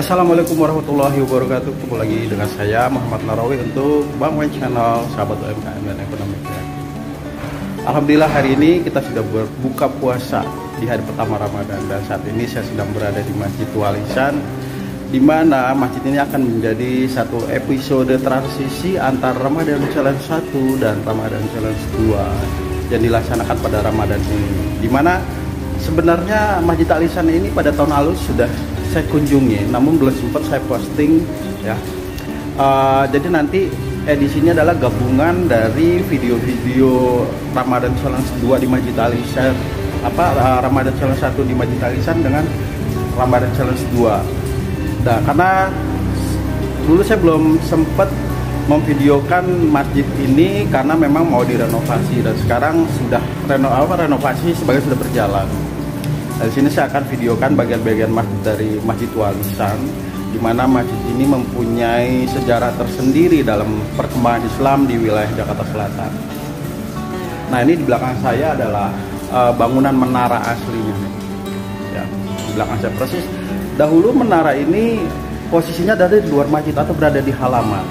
Oke, assalamualaikum warahmatullahi wabarakatuh. Ketemu lagi dengan saya Muhammad Narawi untuk Bang Wen Channel, sahabat UMKM dan ekonomi kreatif. Alhamdulillah hari ini kita sudah berbuka puasa di hari pertama Ramadan dan saat ini saya sedang berada di Masjid Tua Lisan, di mana masjid ini akan menjadi satu episode transisi antara Ramadan Challenge 1 dan Ramadan Challenge 2 yang dilaksanakan pada Ramadan ini. Di mana sebenarnya Masjid Tua Lisan ini pada tahun lalu sudah saya kunjungi, namun belum sempat saya posting ya. Jadi nanti edisinya adalah gabungan dari video-video Ramadan Challenge 2 di Masjid Tua Lisan, Ramadan Challenge 1 di Masjid Tua Lisan dengan Ramadan Challenge 2. Nah, karena dulu saya belum sempat memvideokan masjid ini karena memang mau direnovasi dan sekarang sudah renovasi sebagai sudah berjalan. Di sini saya akan videokan bagian-bagian masjid dari Masjid Tua Lisan, di mana masjid ini mempunyai sejarah tersendiri dalam perkembangan Islam di wilayah Jakarta Selatan. Nah, ini di belakang saya adalah bangunan menara aslinya. Ya, di belakang saya persis. Dahulu menara ini posisinya ada di luar masjid atau berada di halaman.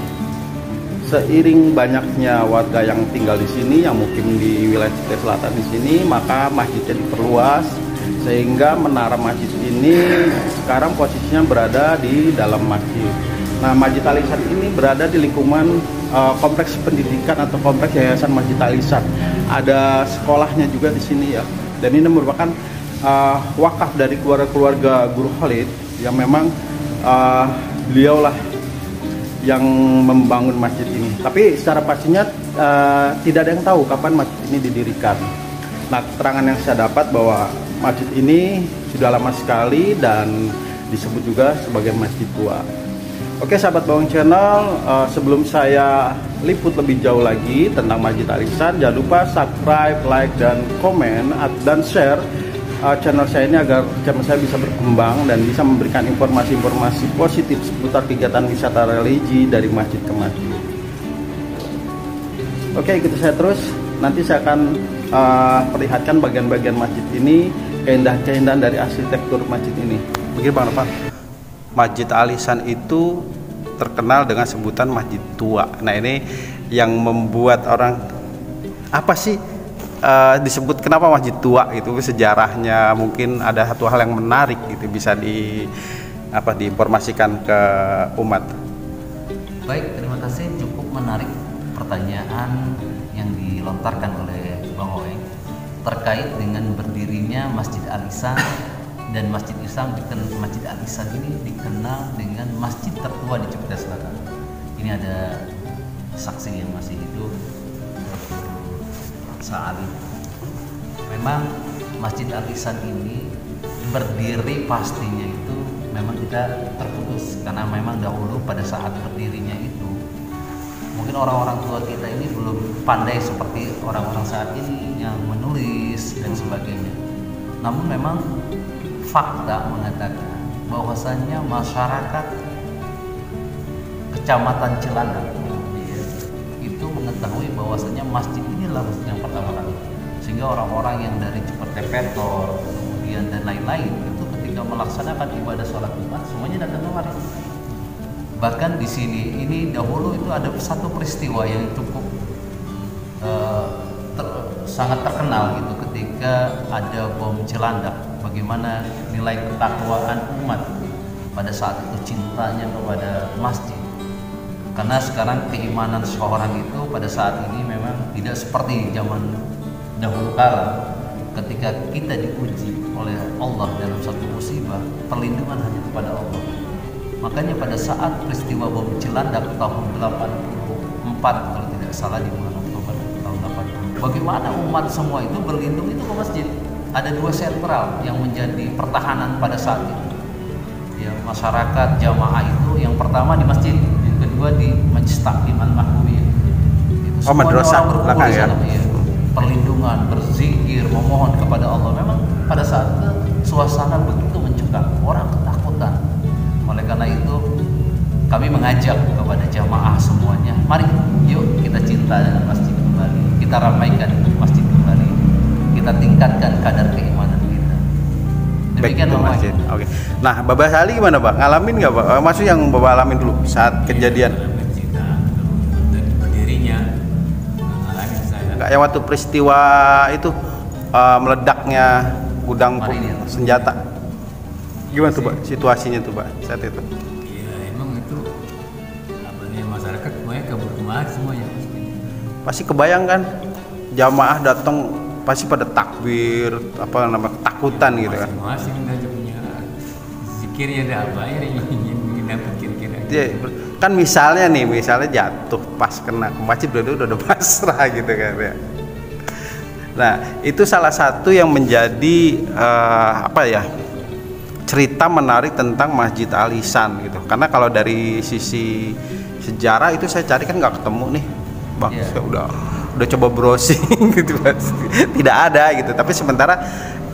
Seiring banyaknya warga yang tinggal di sini, yang mukim di wilayah Jakarta Selatan di sini, maka masjidnya diperluas sehingga menara masjid ini sekarang posisinya berada di dalam masjid. Nah, Masjid Tua Lisan ini berada di lingkungan kompleks pendidikan atau kompleks Yayasan Masjid Tua Lisan. Ada sekolahnya juga di sini ya. Dan ini merupakan wakaf dari keluarga Guru Khalid yang memang beliaulah yang membangun masjid ini. Tapi secara pastinya tidak ada yang tahu kapan masjid ini didirikan. Nah, keterangan yang saya dapat bahwa masjid ini sudah lama sekali dan disebut juga sebagai masjid tua. Oke, sahabat Bang Channel, sebelum saya liput lebih jauh lagi tentang Masjid Tua Lisan, jangan lupa subscribe, like, dan komen dan share channel saya ini agar channel saya bisa berkembang dan bisa memberikan informasi-informasi positif seputar kegiatan wisata religi dari masjid ke masjid. Oke, ikuti saya terus. Nanti saya akan perlihatkan bagian-bagian masjid ini, keindahan-keindahan dari arsitektur masjid ini. Begini Bang Nopal, Masjid Tua Lisan itu terkenal dengan sebutan masjid tua. Nah, ini yang membuat orang apa sih disebut kenapa masjid tua gitu, sejarahnya mungkin ada satu hal yang menarik gitu, bisa diinformasikan ke umat. Baik, terima kasih, cukup menarik pertanyaan yang dilontarkan oleh Bang Oeng terkait dengan berdirinya Masjid Tua Lisan. Dan Masjid Tua Lisan ini dikenal dengan masjid tertua di Jakarta Selatan. Ini ada saksi yang masih hidup, saat memang Masjid Tua Lisan ini berdiri pastinya itu memang kita terputus, karena memang dahulu pada saat berdirinya itu mungkin orang-orang tua kita ini belum pandai seperti orang-orang saat ini yang menulis dan sebagainya. Namun memang fakta mengatakan bahwasannya masyarakat Kecamatan Cilandak itu mengetahui bahwasannya masjid inilah masjid yang pertama kali, sehingga orang-orang yang dari Cipeterpetor kemudian dan lain-lain itu ketika melaksanakan ibadah sholat Jumat semuanya datang kemari. Bahkan di sini ini dahulu itu ada satu peristiwa yang cukup sangat terkenal gitu, ketika ada bom Cilandak. Bagaimana nilai ketakwaan umat pada saat itu, cintanya kepada masjid. Karena sekarang keimanan seseorang itu pada saat ini memang tidak seperti zaman dahulu kala. Ketika kita diuji oleh Allah dalam satu musibah, perlindungan hanya kepada Allah. Makanya pada saat peristiwa bom Cilandak tahun 84 kalau tidak salah, di bulan Oktober tahun 80, bagaimana umat semua itu berlindung itu ke masjid. Ada dua sentral yang menjadi pertahanan pada saat itu. Ya, masyarakat jamaah itu yang pertama di masjid, yang kedua di Majlis Taklim Al-Mahbubiyah. Madrasah belakang ya. Perlindungan, berzikir, memohon kepada Allah. Memang pada saat itu suasana begitu mencekam, orang ketakutan. Oleh karena itu kami mengajak kepada jamaah semuanya, mari yuk kita cinta dengan masjid kembali, kita ramaikan masjid kembali, kita tingkatkan kadar keimanan kita. back Demikian, to Bang masjid. Oke. Nah, Bapak Sali gimana, Pak? Ngalamin nggak, Pak? Maksud yang Bapak alamin dulu saat kejadian? Cita untuk berdirinya ngalamin saya. Nggak yang waktu peristiwa itu meledaknya gudang Marinir. senjata. Gimana tuh, Pak? Situasinya tuh, Pak, saat itu? Iya, emang itu apa nih, masyarakat semuanya kabur kemari semuanya. Pasti kebayang kan, jamaah datang pasti pada takbir, apa namanya, ketakutan gitu kan. Masing-masing aja punya zikirnya, ada apa ya yang ingin dapat kira-kira. Iya, kan misalnya jatuh pas kena ke masjid udah pasrah gitu kan ya. Nah, itu salah satu yang menjadi cerita menarik tentang Masjid Al Ihsan gitu. Karena kalau dari sisi sejarah itu saya cari kan nggak ketemu nih, Bang. Iya. Saya udah coba browsing gitu, Mas. Tidak ada gitu. Tapi sementara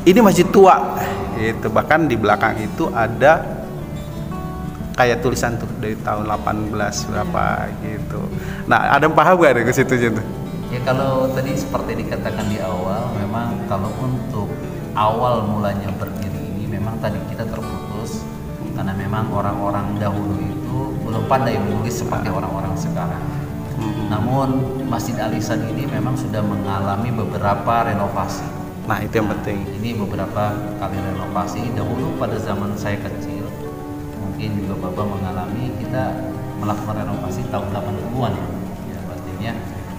ini masjid tua gitu. Bahkan di belakang itu ada kayak tulisan tuh dari tahun 18 berapa gitu. Nah, ada yang paham gak ada ke situ tuh? Ya, kalau tadi seperti dikatakan di awal, memang kalau untuk awal mulanya berdiri ini memang tadi kita terputus karena memang orang-orang dahulu itu belum pandai menulis seperti orang-orang sekarang. Namun Masjid Al Ihsan ini memang sudah mengalami beberapa renovasi. Nah, itu yang penting. Ini beberapa kali renovasi. Dahulu pada zaman saya kecil, mungkin juga Bapak mengalami, kita melakukan renovasi tahun 80-an. Ya, artinya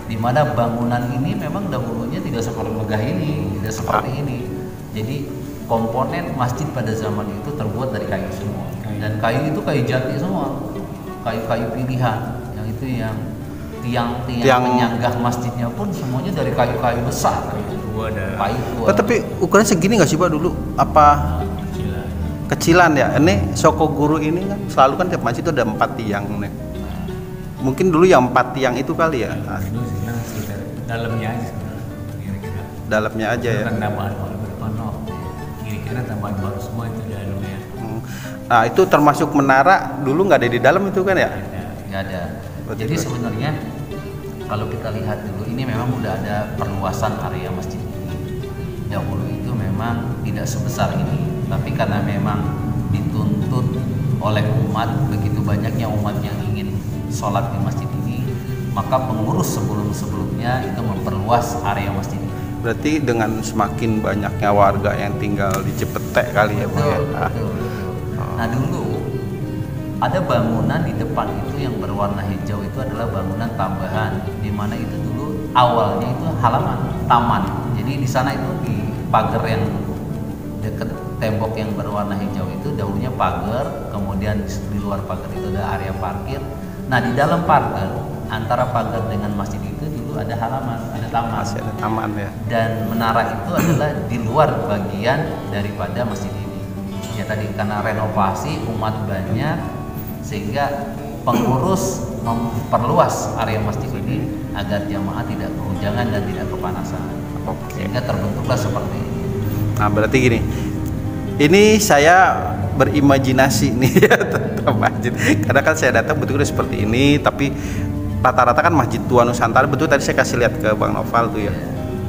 di mana bangunan ini memang dahulunya tidak seperti megah ini, tidak seperti ini. Jadi komponen masjid pada zaman itu terbuat dari kayu semua, dan kayu itu kayu jati semua, kayu-kayu pilihan. Yang itu yang tiang penyanggah masjidnya pun semuanya dari kayu-kayu besar. Kayu tua. Tapi ukurannya segini nggak sih, Pak, dulu? Apa kecilan ya? Ini Soko Guru ini kan selalu kan tiap masjid itu ada 4 tiang nih. Mungkin dulu yang 4 tiang itu kali ya. Itu sekarang sekitar dalamnya aja sebenarnya, kira-kira. Dalamnya aja ya. Bukan tambahan baru berpenuh. Kira-kira tambahan baru semua itu dalamnya. Nah, itu termasuk menara dulu nggak ada di dalam itu kan ya? Nggak ada. Betul. Jadi sebenarnya kalau kita lihat dulu, ini memang udah ada perluasan area masjid ini. Dahulu itu memang tidak sebesar ini, tapi karena memang dituntut oleh umat, begitu banyaknya umat yang ingin sholat di masjid ini, maka pengurus sebelum-sebelumnya itu memperluas area masjid ini. Berarti dengan semakin banyaknya warga yang tinggal di Cipetek kali ya, Pak ya? Betul. Nah, dulu ada bangunan di depan itu yang berwarna hijau, itu adalah bangunan tambahan, di mana itu dulu awalnya itu halaman taman. Jadi di sana itu di pagar yang dekat tembok yang berwarna hijau itu dahulunya pagar, kemudian di luar pagar itu ada area parkir. Nah, di dalam pagar antara pagar dengan masjid itu dulu ada halaman, ada taman. Masih ada taman ya. Dan menara itu adalah di luar bagian daripada masjid ini. Ya tadi karena renovasi umat banyak, sehingga pengurus memperluas area masjid ini agar jamaah tidak kehujanan dan tidak kepanasan. Sehingga terbentuklah seperti ini. Nah, berarti gini, ini saya berimajinasi nih ya tentang masjid. Karena kan saya datang betul seperti ini, tapi rata-rata kan masjid tua Nusantara. Betul tadi saya kasih lihat ke Bang Noval tuh ya.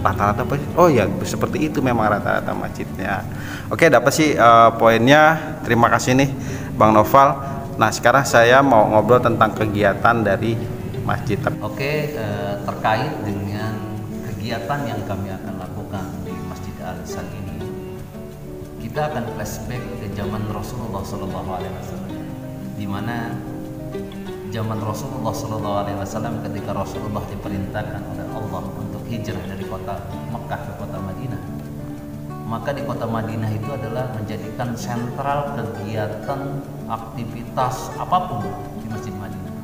Rata-rata apa? Oh ya, seperti itu memang rata-rata masjidnya. Oke, dapat sih poinnya. Terima kasih nih Bang Noval. Nah, sekarang saya mau ngobrol tentang kegiatan dari masjid. Oke, terkait dengan kegiatan yang kami akan lakukan di Masjid Al Ihsan ini, kita akan flashback ke zaman Rasulullah SAW, di mana zaman Rasulullah SAW ketika Rasulullah diperintahkan oleh Allah untuk hijrah dari kota Mekah ke kota Madinah, maka di kota Madinah itu adalah menjadikan sentral kegiatan aktivitas apapun di Masjid Madinah,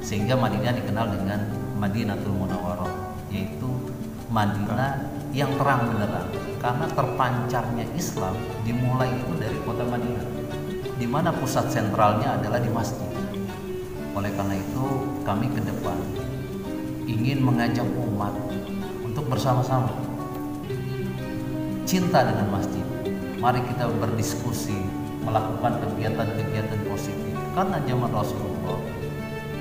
sehingga Madinah dikenal dengan Madinatul Munawwarah, yaitu Madinah yang terang benderang, karena terpancarnya Islam dimulai itu dari kota Madinah, di mana pusat sentralnya adalah di masjid. Oleh karena itu kami ke depan ingin mengajak umat untuk bersama-sama cinta dengan masjid. Mari kita berdiskusi, melakukan kegiatan-kegiatan positif. Karena zaman Rasulullah,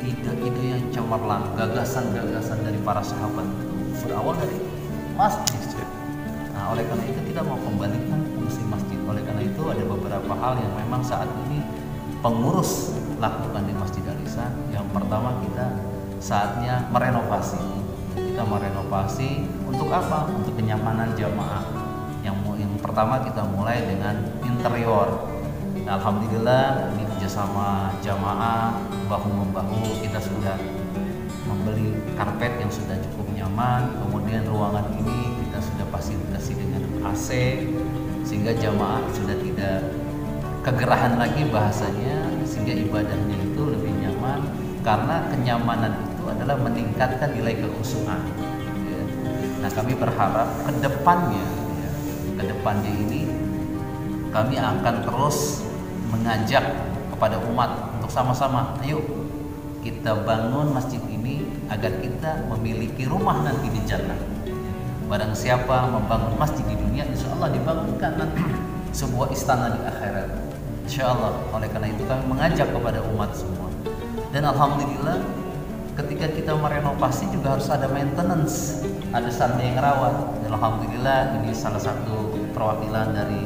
ide-ide yang cemerlang, gagasan-gagasan dari para sahabat itu berawal dari masjid. Nah, oleh karena itu kita mau kembalikan fungsi masjid Oleh karena itu ada beberapa hal yang memang saat ini pengurus lakukan di Masjid Al-Ihsan. Yang pertama, kita saatnya merenovasi. Kita merenovasi untuk apa? Untuk kenyamanan jamaah. Yang pertama kita mulai dengan interior. Nah, alhamdulillah ini kerjasama jamaah bahu membahu, kita sudah membeli karpet yang sudah cukup nyaman. Kemudian ruangan ini kita sudah fasilitasi dengan AC sehingga jamaah sudah tidak kegerahan lagi bahasanya, sehingga ibadahnya itu lebih nyaman, karena kenyamanan itu adalah meningkatkan nilai kekhusyuan. Ya. Nah, kami berharap kedepannya ini kami akan terus mengajak kepada umat untuk sama-sama, ayo kita bangun masjid ini agar kita memiliki rumah nanti di jannah. Barang siapa membangun masjid di dunia, insya Allah dibangunkan nanti sebuah istana di akhirat, insya Allah. Oleh karena itu kami mengajak kepada umat semua. Dan alhamdulillah ketika kita merenovasi juga harus ada maintenance, ada sarana yang rawat. Dan alhamdulillah ini salah satu perwakilan dari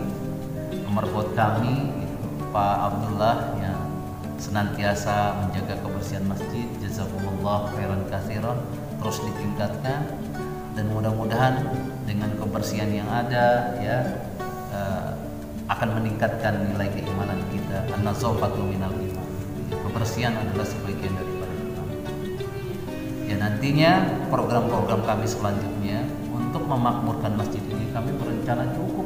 pemerbot kami, Pak Abdullah, yang senantiasa menjaga kebersihan masjid. Jazakumullah khairan katsiran, terus ditingkatkan, dan mudah-mudahan dengan kebersihan yang ada ya akan meningkatkan nilai keimanan kita. An-nazafatu minal iman. Kebersihan adalah sebagian daripada iman. Ya, nantinya program-program kami selanjutnya untuk memakmurkan masjid ini kami berencana cukup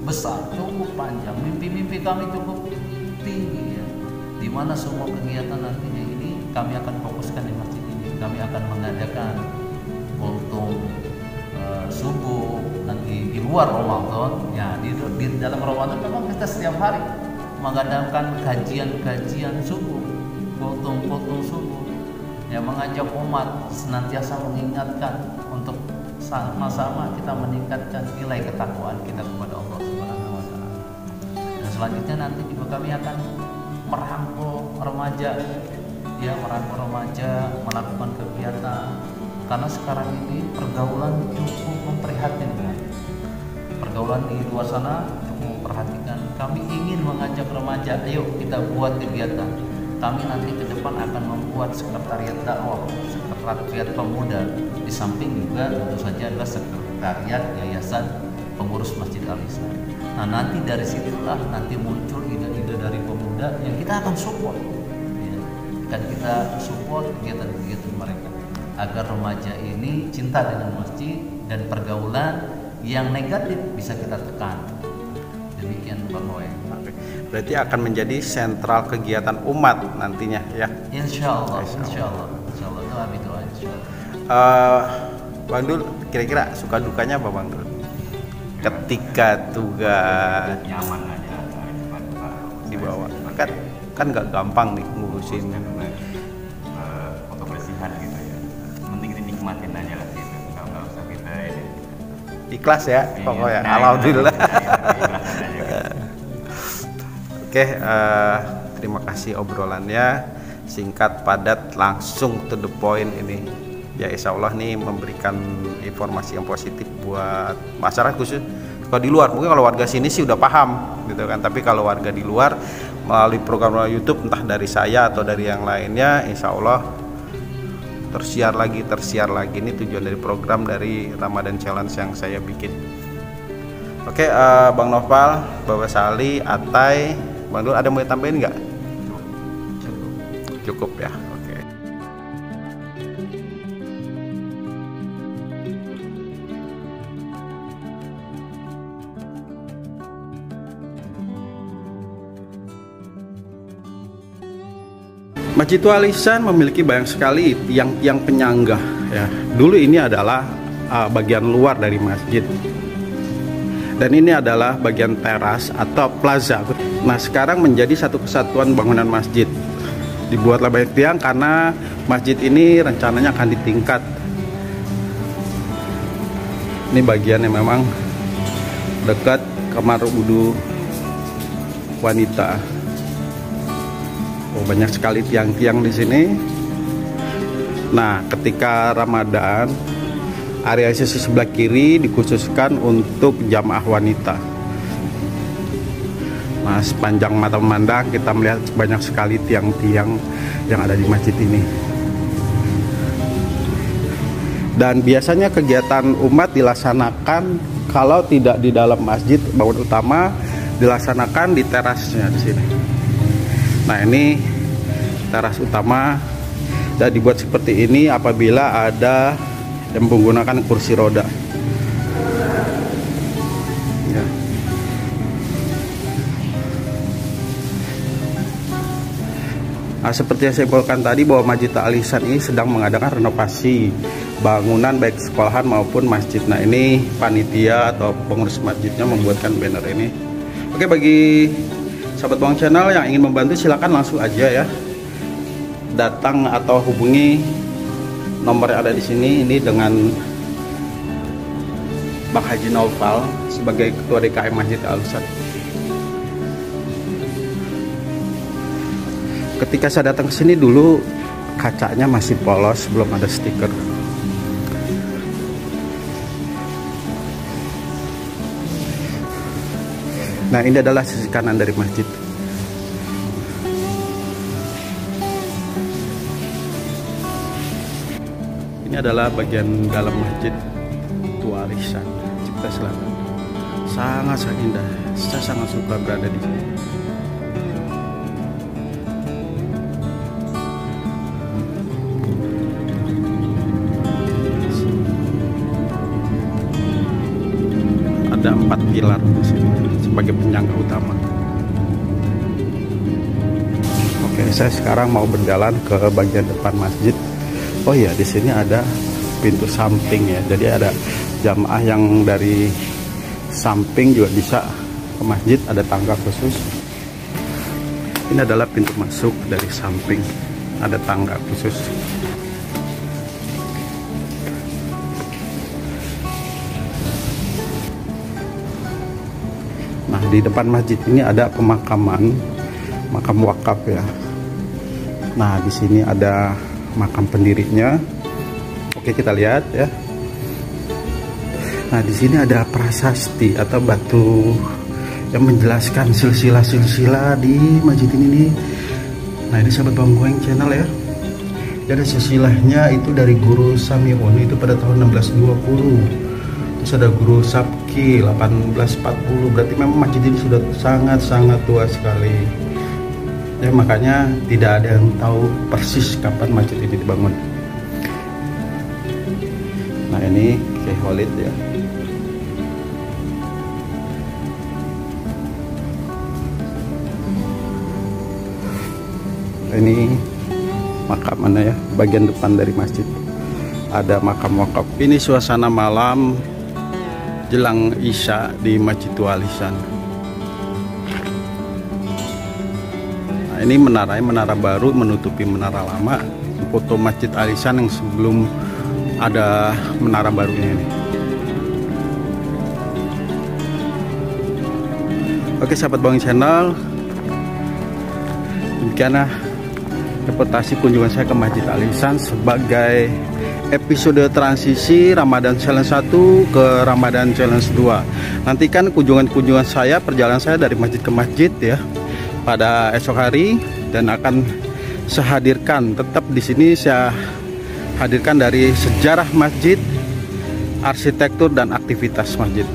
besar, cukup panjang. Mimpi-mimpi kami cukup tinggi ya. Di mana semua kegiatan nantinya ini kami akan fokuskan di masjid ini. Kami akan mengadakan kultum subuh nanti di luar Ramadan ya. Di dalam Ramadan memang kita setiap hari mengadakan kajian subuh, kultum subuh ya, mengajak umat senantiasa mengingatkan untuk sama-sama kita meningkatkan nilai ketakwaan kita kepada Allah Subhanahu wa taala. Dan selanjutnya nanti juga kami akan merangkul remaja ya, melakukan kegiatan, karena sekarang ini pergaulan cukup memprihatinkan. Pergaulan di luar sana cukup memperhatikan. Kami ingin mengajak remaja, ayo kita buat kegiatan. Kami nanti ke depan akan membuat sekretariat dakwah, sekretariat pemuda, di samping juga tentu saja adalah sekretariat yayasan pengurus Masjid Al-Ihsan. Nah, nanti dari situlah nanti muncul ide-ide dari pemuda yang kita akan support ya. Dan kita support kegiatan-kegiatan mereka agar remaja ini cinta dengan masjid dan pergaulan yang negatif bisa kita tekan. Demikian Bang Noe. Berarti akan menjadi sentral kegiatan umat nantinya ya. Insya Allah. Doa berdoa insya Allah. Bang Dul, kira-kira suka dukanya apa Bang Dul? Ketika tugas nyaman aja dibawa, kan nggak gampang nih ngurusin kebersihan gitu ya. Penting dinikmatin aja lah gitu. Nggak usah kita ini. Ikhlas ya pokoknya. Nah, alhamdulillah. Ikhlasan aja gitu. Oke, terima kasih obrolannya, singkat, padat, langsung to the point ini. Ya insya Allah nih memberikan informasi yang positif buat masyarakat khusus. Kalau di luar, mungkin kalau warga sini sih udah paham gitu kan. Tapi kalau warga di luar melalui program YouTube entah dari saya atau dari yang lainnya, insya Allah tersiar lagi. Ini tujuan dari program dari Ramadan Challenge yang saya bikin. Oke, Bang Noval, Bapak Sali, Atai, Bang Dul, ada mau tambahin nggak? Cukup ya. Oke. Masjid Al-Ihsan memiliki banyak sekali tiang-tiang penyangga ya. Dulu ini adalah bagian luar dari masjid. Dan ini adalah bagian teras atau plaza. Nah, sekarang menjadi satu kesatuan bangunan masjid. Dibuatlah banyak tiang karena masjid ini rencananya akan ditingkat. Ini bagian yang memang dekat kamar wudu wanita. Oh, banyak sekali tiang-tiang di sini. Nah, ketika Ramadan, area sisi sebelah kiri dikhususkan untuk jamaah wanita. Nah, sepanjang mata memandang kita melihat banyak sekali tiang-tiang yang ada di masjid ini. Dan biasanya kegiatan umat dilaksanakan kalau tidak di dalam masjid bangunan utama, dilaksanakan di terasnya di sini. Nah, ini teras utama dan dibuat seperti ini apabila ada yang menggunakan kursi roda. Ya. Nah, seperti yang saya informasikan tadi bahwa Masjid Al-Ihsan ini sedang mengadakan renovasi bangunan baik sekolahan maupun masjid. Nah, ini panitia atau pengurus masjidnya membuatkan banner ini. Oke, bagi sahabat Bawang Channel yang ingin membantu silakan langsung aja ya datang atau hubungi nomor yang ada di sini ini dengan Bang Haji Naufal sebagai Ketua DKM Masjid Al-Ihsan. Ketika saya datang ke sini dulu kacanya masih polos, belum ada stiker. Nah, ini adalah sisi kanan dari masjid. Ini adalah bagian dalam masjid Tua Al-Ihsan, Cipta Selatan. Sangat indah. Saya sangat suka berada di sini. Ada 4 pilar di sini sebagai penyangga utama. Oke, saya sekarang mau berjalan ke bagian depan masjid. Oh iya, di sini ada pintu samping ya. Jadi ada jamaah yang dari samping juga bisa ke masjid, ada tangga khusus. Ini adalah pintu masuk dari samping, ada tangga khusus. Nah, di depan masjid ini ada pemakaman, makam wakaf ya. Nah, di sini ada makam pendirinya. Oke, kita lihat ya. Nah, di sini ada prasasti atau batu yang menjelaskan silsilah-silsilah di masjid ini nih. Nah, ini sahabat Bawang Channel ya. Jadi silsilahnya itu dari Guru Samiun itu pada tahun 1620. Terus ada Guru Sabki 1840. Berarti memang masjid ini sudah sangat tua sekali. Ya, makanya tidak ada yang tahu persis kapan masjid ini dibangun. Nah, ini Kiai Khalid ya. Ini makam mana ya? Bagian depan dari masjid ada makam wakaf. Ini suasana malam jelang Isya di Masjid Tua Al-Ihsan. Nah, ini menara baru menutupi menara lama. Foto Masjid Al-Ihsan yang sebelum ada menara barunya ini. Oke, sahabat Bawang Channel, demikianlah reportasi kunjungan saya ke Masjid Al-Ihsan sebagai episode transisi Ramadan Challenge 1 ke Ramadan Challenge 2. Nantikan kunjungan saya, perjalanan saya dari masjid ke masjid ya pada esok hari, dan akan saya hadirkan tetap di sini, saya hadirkan dari sejarah masjid, arsitektur dan aktivitas masjid.